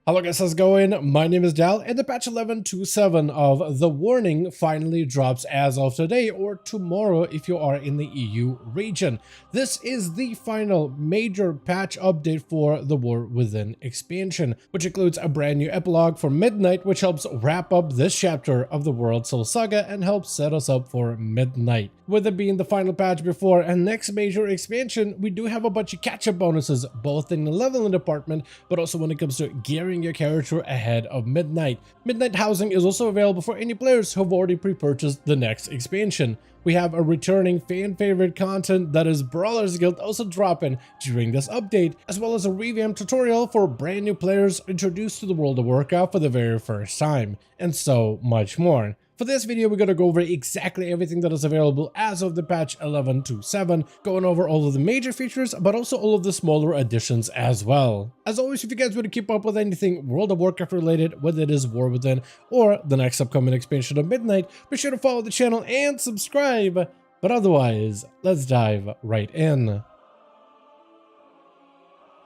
Hello guys, how's it going? My name is Dal, and the patch 11.27 of The Warning finally drops as of today or tomorrow if you are in the EU region. This is the final major patch update for the War Within expansion, which includes a brand new epilogue for Midnight, which helps wrap up this chapter of the World Soul Saga and helps set us up for Midnight. With it being the final patch before and next major expansion, we do have a bunch of catch-up bonuses, both in the leveling department, but also when it comes to gearing your character ahead of Midnight. Midnight housing is also available for any players who have already pre-purchased the next expansion. We have a returning fan-favorite content that is Brawler's Guild also dropping during this update, as well as a revamped tutorial for brand new players introduced to the World of Warcraft for the very first time, and so much more. For this video, we're going to go over exactly everything that is available as of the patch 11.27, going over all of the major features, but also all of the smaller additions as well. As always, if you guys want to keep up with anything World of Warcraft related, whether it is War Within or the next upcoming expansion of Midnight, be sure to follow the channel and subscribe. But otherwise, let's dive right in.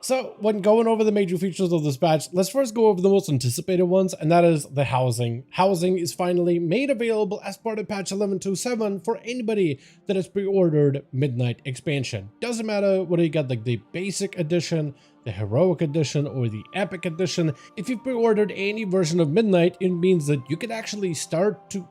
So, when going over the major features of this patch, let's first go over the most anticipated ones, and that is the housing. Housing is finally made available as part of patch 11.27 for anybody that has pre-ordered Midnight expansion. Doesn't matter whether you got like the basic edition, the heroic edition, or the epic edition. If you've pre-ordered any version of Midnight, it means that you can actually start to,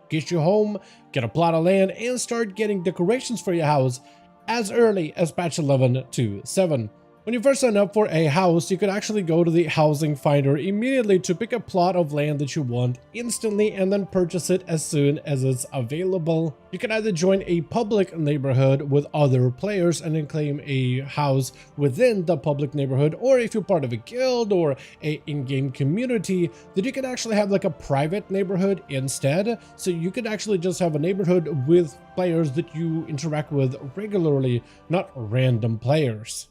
get your home, get a plot of land, and start getting decorations for your house as early as patch 11.27. When you first sign up for a house, you could actually go to the housing finder immediately to pick a plot of land that you want instantly and then purchase it as soon as it's available. You can either join a public neighborhood with other players and then claim a house within the public neighborhood, or if you're part of a guild or a in-game community, then you can actually have like a private neighborhood instead. So you could actually just have a neighborhood with players that you interact with regularly, not random players.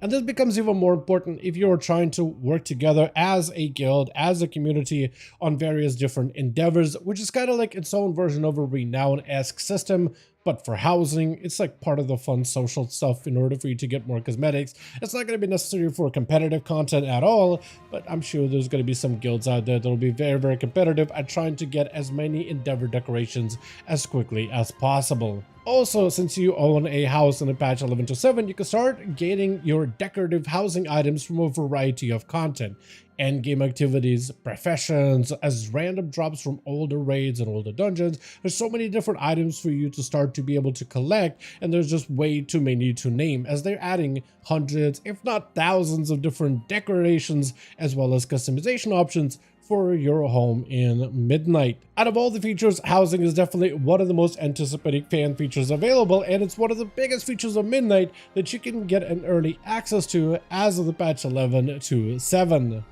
And this becomes even more important if you're trying to work together as a guild, as a community on various different endeavors, which is kind of like its own version of a Renown-esque system. But for housing, it's like part of the fun social stuff in order for you to get more cosmetics. It's not going to be necessary for competitive content at all, but I'm sure there's going to be some guilds out there that'll be very, very competitive at trying to get as many endeavor decorations as quickly as possible. Also, since you own a house in a patch 11.27, you can start getting your decorative housing items from a variety of content. Endgame activities, professions, as random drops from older raids and older dungeons. There's so many different items for you to start to be able to collect, and there's just way too many to name, as they're adding hundreds, if not thousands, of different decorations as well as customization options for your home in Midnight. Out of all the features, housing is definitely one of the most anticipated fan features available, and it's one of the biggest features of Midnight that you can get an early access to as of the patch 11.27.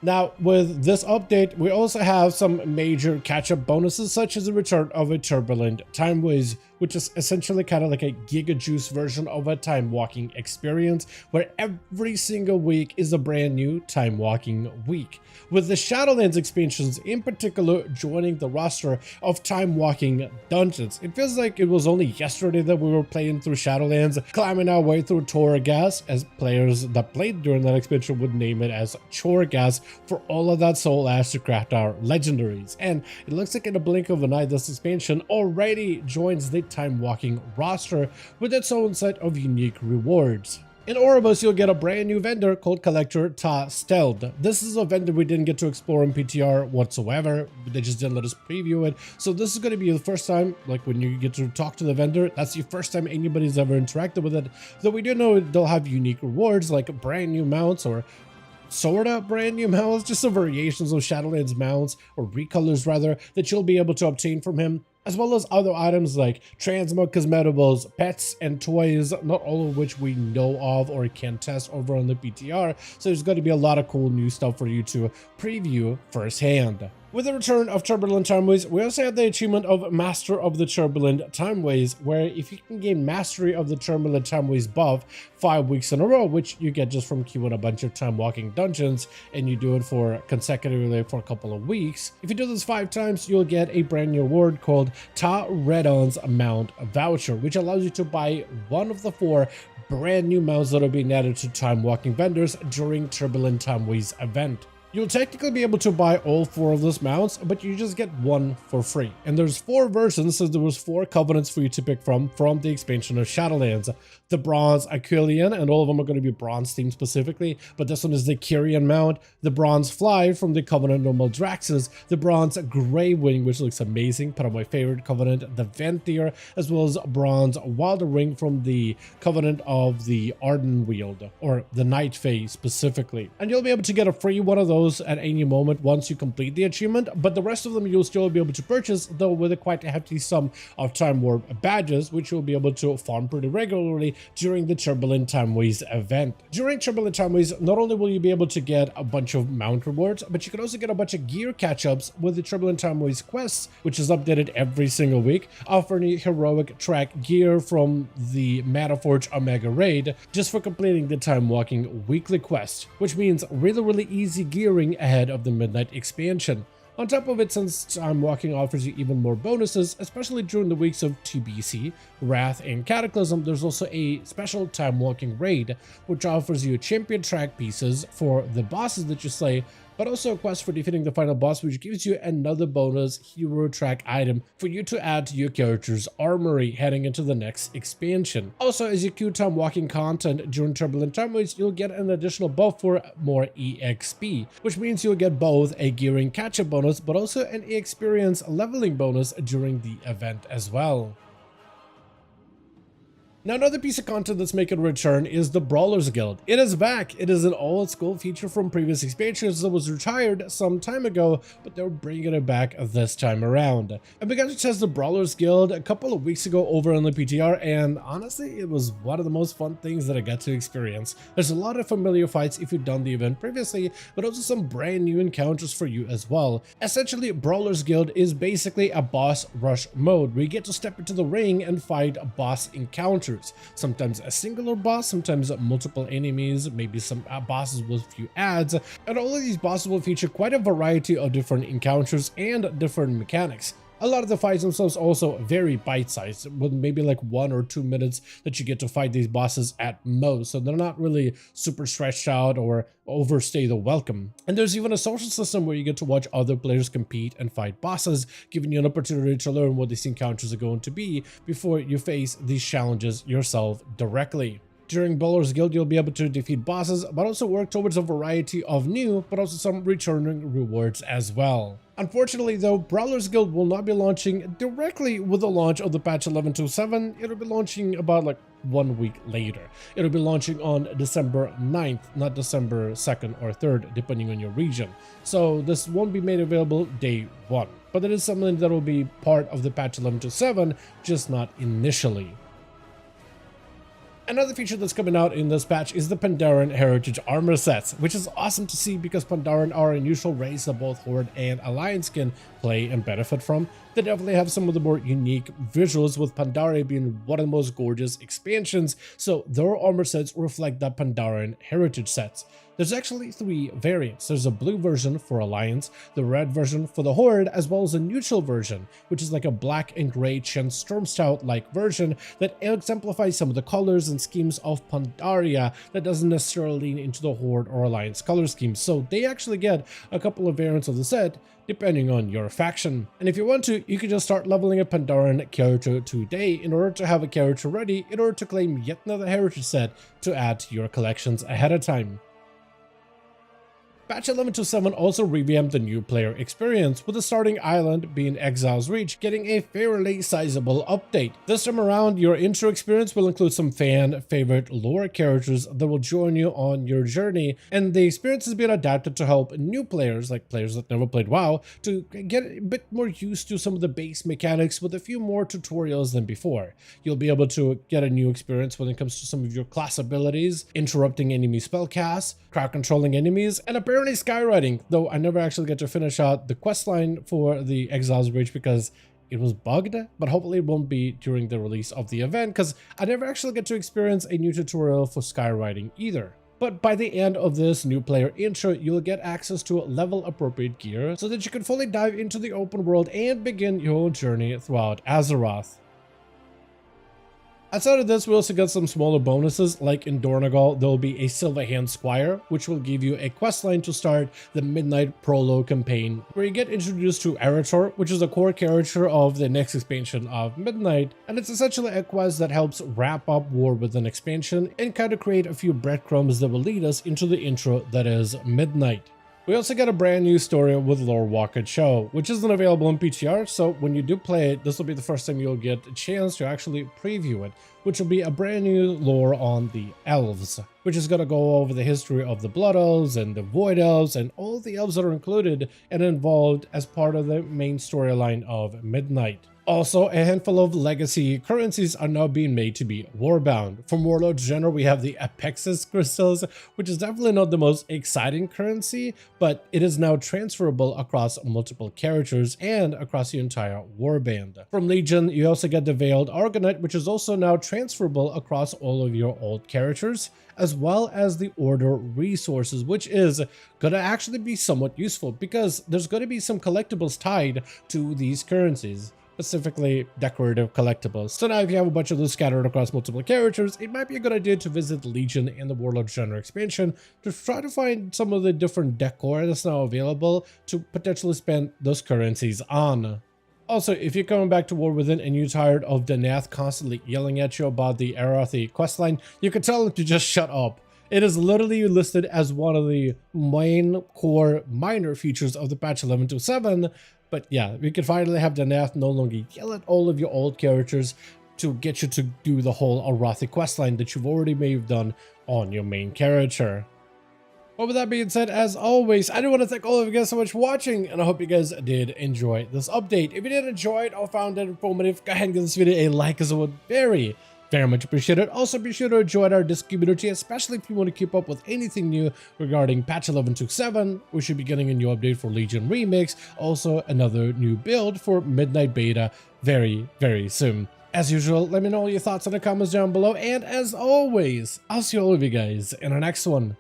Now, with this update, we also have some major catch-up bonuses, such as the return of a Turbulent Timeways, which is essentially kind of like a Giga Juice version of a time walking experience, where every single week is a brand new time walking week. With the Shadowlands expansions in particular joining the roster of time walking dungeons. It feels like it was only yesterday that we were playing through Shadowlands, climbing our way through Torghast, as players that played during that expansion would name it as Chorghast, for all of that soul ash to craft our legendaries. And it looks like in a blink of an eye, this expansion already joins the time walking roster with its own set of unique rewards. In Oribus, you'll get a brand new vendor called Collector Ta Stealth. This is a vendor we didn't get to explore in PTR whatsoever. They just didn't let us preview it. So this is going to be the first time, like when you get to talk to the vendor, that's the first time anybody's ever interacted with it. Though we do know they'll have unique rewards like brand new mounts, or sorta brand new mounts, just some variations of Shadowlands mounts, or recolors rather, that you'll be able to obtain from him, as well as other items like transmog cosmeticables, pets, and toys, not all of which we know of or can test over on the PTR, so there's going to be a lot of cool new stuff for you to preview firsthand. With the return of Turbulent Timeways, we also have the achievement of Master of the Turbulent Timeways, where if you can gain Mastery of the Turbulent Timeways buff 5 weeks in a row, which you get just from queuing a bunch of time walking dungeons, and you do it for consecutively for a couple of weeks. If you do this 5 times, you'll get a brand new award called Ta Redon's Mount Voucher, which allows you to buy one of the 4 brand new mounts that are being added to time walking vendors during Turbulent Timeways event. You'll technically be able to buy all 4 of those mounts, but you just get 1 for free. And there's 4 versions, so there was 4 covenants for you to pick from the expansion of Shadowlands. The Bronze Aquilian, and all of them are going to be bronze themed specifically, but this one is the Kyrian mount, the Bronze Fly from the Covenant Normal Draxus, the Bronze Grey Wing, which looks amazing, part of my favorite covenant, the Venthyr, as well as Bronze Wilder Wing from the Covenant of the Arden Wield, or the Night Fae specifically. And you'll be able to get a free one of those at any moment once you complete the achievement, but the rest of them you'll still be able to purchase, though with a quite hefty sum of Time Warp badges, which you'll be able to farm pretty regularly during the Turbulent Timeways event. During Turbulent Timeways, not only will you be able to get a bunch of mount rewards, but you can also get a bunch of gear catch-ups with the Turbulent Timeways quests, which is updated every single week, offering heroic track gear from the Metaforge Omega raid just for completing the Time Walking weekly quest, which means really easy gearing ahead of the Midnight expansion. On top of it, since Time Walking offers you even more bonuses, especially during the weeks of TBC, Wrath, and Cataclysm, there's also a special Time Walking raid, which offers you champion track pieces for the bosses that you slay, but also a quest for defeating the final boss, which gives you another bonus hero track item for you to add to your character's armory heading into the next expansion. Also, as you queue Time Walking content during Turbulent Timeways, you'll get an additional buff for more EXP, which means you'll get both a gearing catch-up bonus, but also an experience leveling bonus during the event as well. Now, another piece of content that's making a return is the Brawlers Guild. It is back. It is an old school feature from previous expansions that was retired some time ago, but they're bringing it back this time around. I began to test the Brawlers Guild a couple of weeks ago over on the PTR, and honestly, it was one of the most fun things that I got to experience. There's a lot of familiar fights if you've done the event previously, but also some brand new encounters for you as well. Essentially, Brawlers Guild is basically a boss rush mode where you get to step into the ring and fight boss encounters. Sometimes a singular boss, sometimes multiple enemies, maybe some bosses with a few adds, and all of these bosses will feature quite a variety of different encounters and different mechanics. A lot of the fights themselves also very bite-sized, with maybe like 1 or 2 minutes that you get to fight these bosses at most, so they're not really super stretched out or overstay the welcome. And there's even a social system where you get to watch other players compete and fight bosses, giving you an opportunity to learn what these encounters are going to be before you face these challenges yourself directly. During Brawlers Guild, you'll be able to defeat bosses, but also work towards a variety of new, but also some returning rewards as well. Unfortunately though, Brawlers Guild will not be launching directly with the launch of the patch 11.27. It'll be launching about like 1 week later. It'll be launching on December 9th, not December 2nd or 3rd, depending on your region. So this won't be made available day 1, but it is something that will be part of the patch 11.27, just not initially. Another feature that's coming out in this patch is the Pandaren Heritage Armor sets, which is awesome to see because Pandaren are a neutral race that both Horde and Alliance can play and benefit from. They definitely have some of the more unique visuals, with Pandaren being one of the most gorgeous expansions, so their armor sets reflect the Pandaren Heritage sets. There's actually 3 variants. There's a blue version for Alliance, the red version for the Horde, as well as a neutral version, which is like a black and gray Chen Stormstout-like version that exemplifies some of the colors and schemes of Pandaria that doesn't necessarily lean into the Horde or Alliance color schemes. So they actually get a couple of variants of the set, depending on your faction. And if you want to, you can just start leveling a Pandaren character today in order to have a character ready in order to claim yet another heritage set to add to your collections ahead of time. Patch 11.27 also revamped the new player experience, with the starting island being Exile's Reach getting a fairly sizable update. This time around, your intro experience will include some fan-favorite lore characters that will join you on your journey, and the experience has been adapted to help new players, like players that never played WoW, to get a bit more used to some of the base mechanics with a few more tutorials than before. You'll be able to get a new experience when it comes to some of your class abilities, interrupting enemy spellcasts, crowd-controlling enemies, and apparently skywriting, though I never actually get to finish out the questline for the Exile's Reach because it was bugged, but hopefully it won't be during the release of the event because I never actually get to experience a new tutorial for skywriting either. But by the end of this new player intro, you'll get access to level appropriate gear so that you can fully dive into the open world and begin your journey throughout Azeroth. Outside of this, we also got some smaller bonuses, like in Dornagal, there will be a Silverhand Squire, which will give you a questline to start the Midnight Prologue campaign, where you get introduced to Arator, which is a core character of the next expansion of Midnight, and it's essentially a quest that helps wrap up War Within expansion and kind of create a few breadcrumbs that will lead us into the intro that is Midnight. We also got a brand new story with Lore Walker Cho, which isn't available in PTR, so when you do play it, this will be the first time you'll get a chance to actually preview it, which will be a brand new lore on the elves, which is going to go over the history of the Blood Elves and the Void Elves and all the elves that are included and involved as part of the main storyline of Midnight. Also, a handful of legacy currencies are now being made to be warbound. From Warlord General, we have the Apexis crystals, which is definitely not the most exciting currency, but it is now transferable across multiple characters and across the entire warband. From Legion, you also get the Veiled Argonite, which is also now transferable across all of your old characters, as well as the Order resources, which is going to actually be somewhat useful because there's going to be some collectibles tied to these currencies, specifically decorative collectibles. So now if you have a bunch of those scattered across multiple characters, it might be a good idea to visit Legion and the Warlord Genre expansion to try to find some of the different decor that's now available to potentially spend those currencies on. Also, if you're coming back to War Within and you're tired of Danath constantly yelling at you about the Arathi questline, you can tell him to just shut up. It is literally listed as one of the main core minor features of the patch 11.27. But yeah, we can finally have Danath no longer yell at all of your old characters to get you to do the whole Arathi questline that you've already may have done on your main character. Well, with that being said, as always, I do want to thank all of you guys so much for watching, and I hope you guys did enjoy this update. If you did enjoy it or found it informative, go ahead and give this video a like, as it would very much appreciate it. Also, be sure to join our Discord community, especially if you want to keep up with anything new regarding patch 11.27. We should be getting a new update for Legion Remix, also another new build for Midnight Beta very soon. As usual, let me know your thoughts in the comments down below, and as always, I'll see all of you guys in our next one.